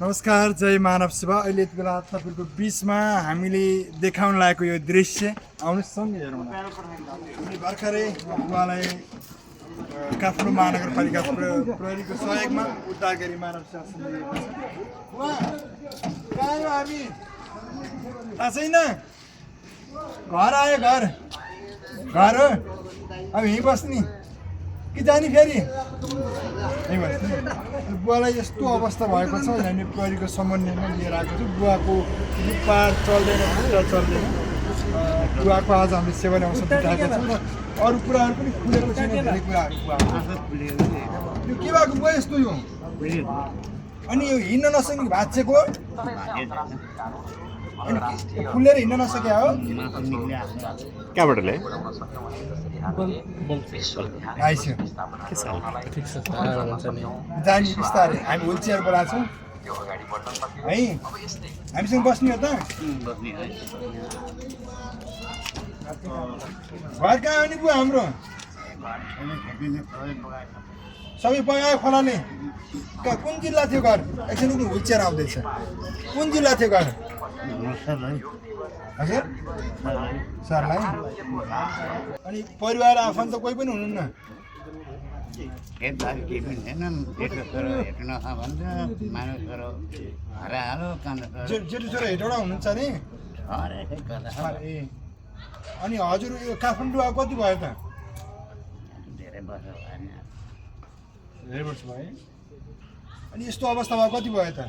नमस्कार, जय मानव सेवा। अहिले यति बेला तपाईँको बिचमा हामीले देखाउन लागेको यो दृश्य आउनुहोस् सँगै हेरौँ न। हामी भर्खरै उहाँलाई काठमाडौँ महानगरपालिका प्रहरीको सहयोगमा उद्धार गरी मानव सेवा समिति कहाँ आयो हामी थाहा छैन। घर आयो, घर घर हो। अब यहीँ बस्ने कि जाने फेरि यहीँ बस्ने। बुवालाई यस्तो अवस्था भएको छ, हामी प्रहरीको समन्वयमा लिएर आएको छु। बुवाको पार चल्दैन, खुट्टा चल्दैन। बुवाको आज हामीले सेवन अवसर जुटाएका छौँ र अरू कुराहरू पनि खुलेको छैन, धेरै कुराहरू यो के भएको बुवा यस्तो यो। अनि यो हिँड्न नसक्ने भाँचेको फुलेर हिँड्न नसके हो। कहाँबाट ल्याए? आइसक्यो जाने बिस्तारै। हामी व्हिल चेयर बोलाएको छौँ है, हामीसँग बस्ने हो त। घर कहाँ हो नि बुवा हाम्रो? सबै बगायो खोलाले। कुन जिल्ला थियो घर? एकछिन व्हिल चेयर आउँदैछ। कुन जिल्ला थियो घर? हजुर सरलाई। अनि परिवार आफन्त कोही पनि हुनुहुन्न? जेठो छोरा हेटौँडा हुनुहुन्छ नि? अनि हजुर यो काठमाडौँ अब कति भयो त? धेरै वर्ष भयो। अनि यस्तो अवस्था भयो कति भयो त?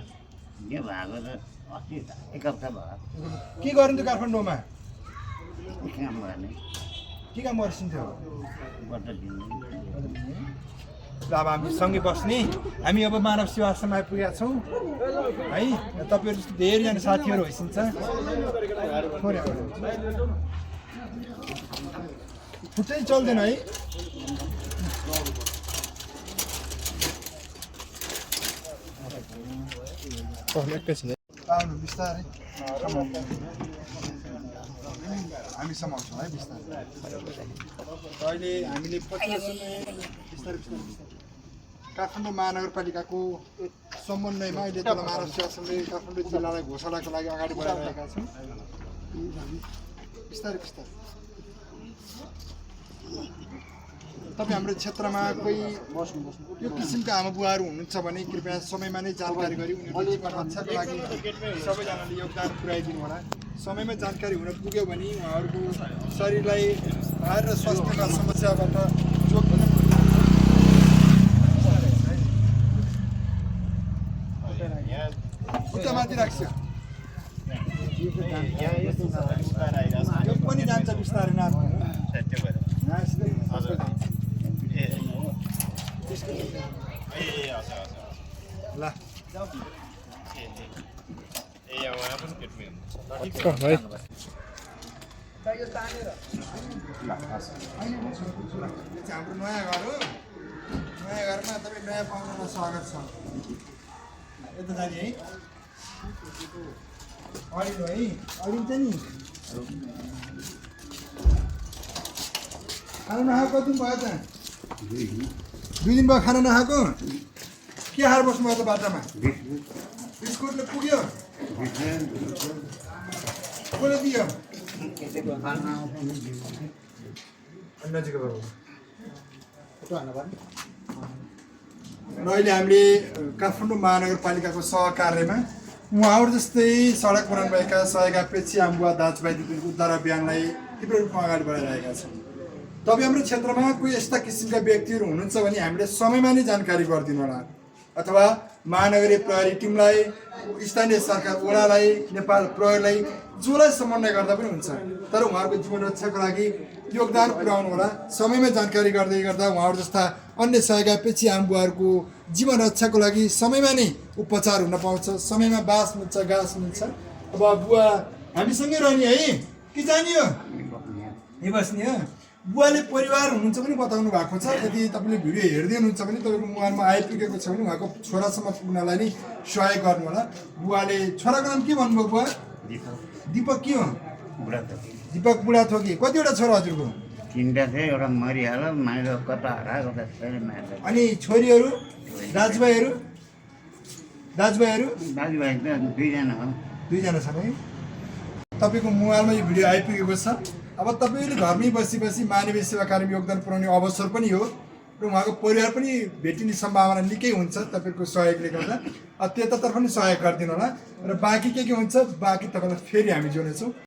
के गरिन्थ्यो काठमाडौँमा? के काम गर्छिन्थ्यो? अब हामी सँगै बस्ने। हामी अब मानव सेवा आश्रम आइपुगेका छौँ है। तपाईँहरू जस्तो धेरैजना साथीहरू होइसिन्छ। खुट्टै चल्दैन है। आउनु बिस्तारै, हामी समाउँछौँ है बिस्तारै। अहिले हामीले बिस्तारै काठमाडौँ महानगरपालिकाको समन्वयमा अहिले तल मानव सेवा समिति काठमाडौँ जिल्लालाई घोषणाको लागि अगाडि बढाइरहेका छौँ। बिस्तारै बिस्तारै। तपाईँ हाम्रो क्षेत्रमा कोही यो किसिमका आमा बुवाहरू हुनुहुन्छ भने कृपया समयमा नै जानकारी गरी उनीहरूको जीवन रक्षाको लागि सबैजनाले योगदान पुर्याइदिनु होला। समयमा जानकारी हुन पुग्यो भने उहाँहरूको शरीरलाई भार र स्वास्थ्यका समस्याबाट जोग्न खुट्टा माथि राख्छ। यो पनि जान्छ बिस्तारै नाच्नु। ल हाम्रो नयाँ घर हो। नयाँ घरमा तपाईँ नयाँ पाउनुमा स्वागत छ। यता जाने है अडिलो है, अडिन्छ नि। खाना नखाएको कति दिन भयो त? 2 दिन भयो खाना नखाएको। के हार बस्नुभयो त बाटामा? बिस्कुटले पुग्यो? कसले दियो? नजिक र अहिले हामीले काठमाडौँ महानगरपालिकाको सहकार्यमा उहाँहरू जस्तै सडक बनाउनुभएका सहयोगापेक्षी आमबुवा दाजुभाइ दिदीको उद्धार अभियानलाई तीव्र रूपमा अगाडि बढाइरहेका छौँ। तपाईँ हाम्रो क्षेत्रमा कोही यस्ता किसिमका व्यक्तिहरू हुनुहुन्छ भने हामीले समयमा नै जानकारी गरिदिनु होला, अथवा महानगरीय प्रहरी टिमलाई, स्थानीय सरकार वडालाई, नेपाल प्रहरीलाई, जसलाई समन्वय गर्दा पनि हुन्छ। तर उहाँहरूको जीवन रक्षाको लागि योगदान पुर्याउनु होला। समयमा जानकारी गर्दै गर्दा उहाँहरू जस्ता अन्य सहयोगापेक्षी आमबुवाहरूको जीवन रक्षाको लागि समयमा नै उपचार हुन पाउँछ। समयमा बास मिल्छ, घाँस मिल्छ। अब बुवा हामीसँगै रहने है कि जाने हो? यहीँ बस्ने हो। बुवाले परिवार हुनुहुन्छ पनि बताउनु भएको छ। यदि तपाईँले भिडियो हेर्दै हुनुहुन्छ भने तपाईँको मोबाइलमा आइपुगेको छ भने उहाँको छोरासम्म पुग्नलाई नै सहयोग गर्नु होला। बुवाले छोराको नाम के भन्नुभयो बुवा? दिपक के हो? दिपक बुढाथोकी। कतिवटा छोरा हजुरको? 3टा थियो, एउटा मरिहाल्यो, माइलो कता हराएको त छैन। अनि छोरीहरू, दाजुभाइहरू? दाजुभाइहरू दाजुभाइ त 2 जना हो। 2 जना छन् है। तपाईँको मोबाइलमा यो भिडियो आइपुगेको छ। अब तपाईँले घरमै बसी मानवीय सेवा कार्यमा योगदान पुर्याउने अवसर पनि हो र उहाँको परिवार पनि भेटिने सम्भावना निकै हुन्छ तपाईँको सहयोगले गर्दा। त्यतातर्फ पनि सहयोग गरिदिनु होला र बाँकी के हुन्छ बाँकी तपाईँलाई फेरि हामी जोड्नेछौँ।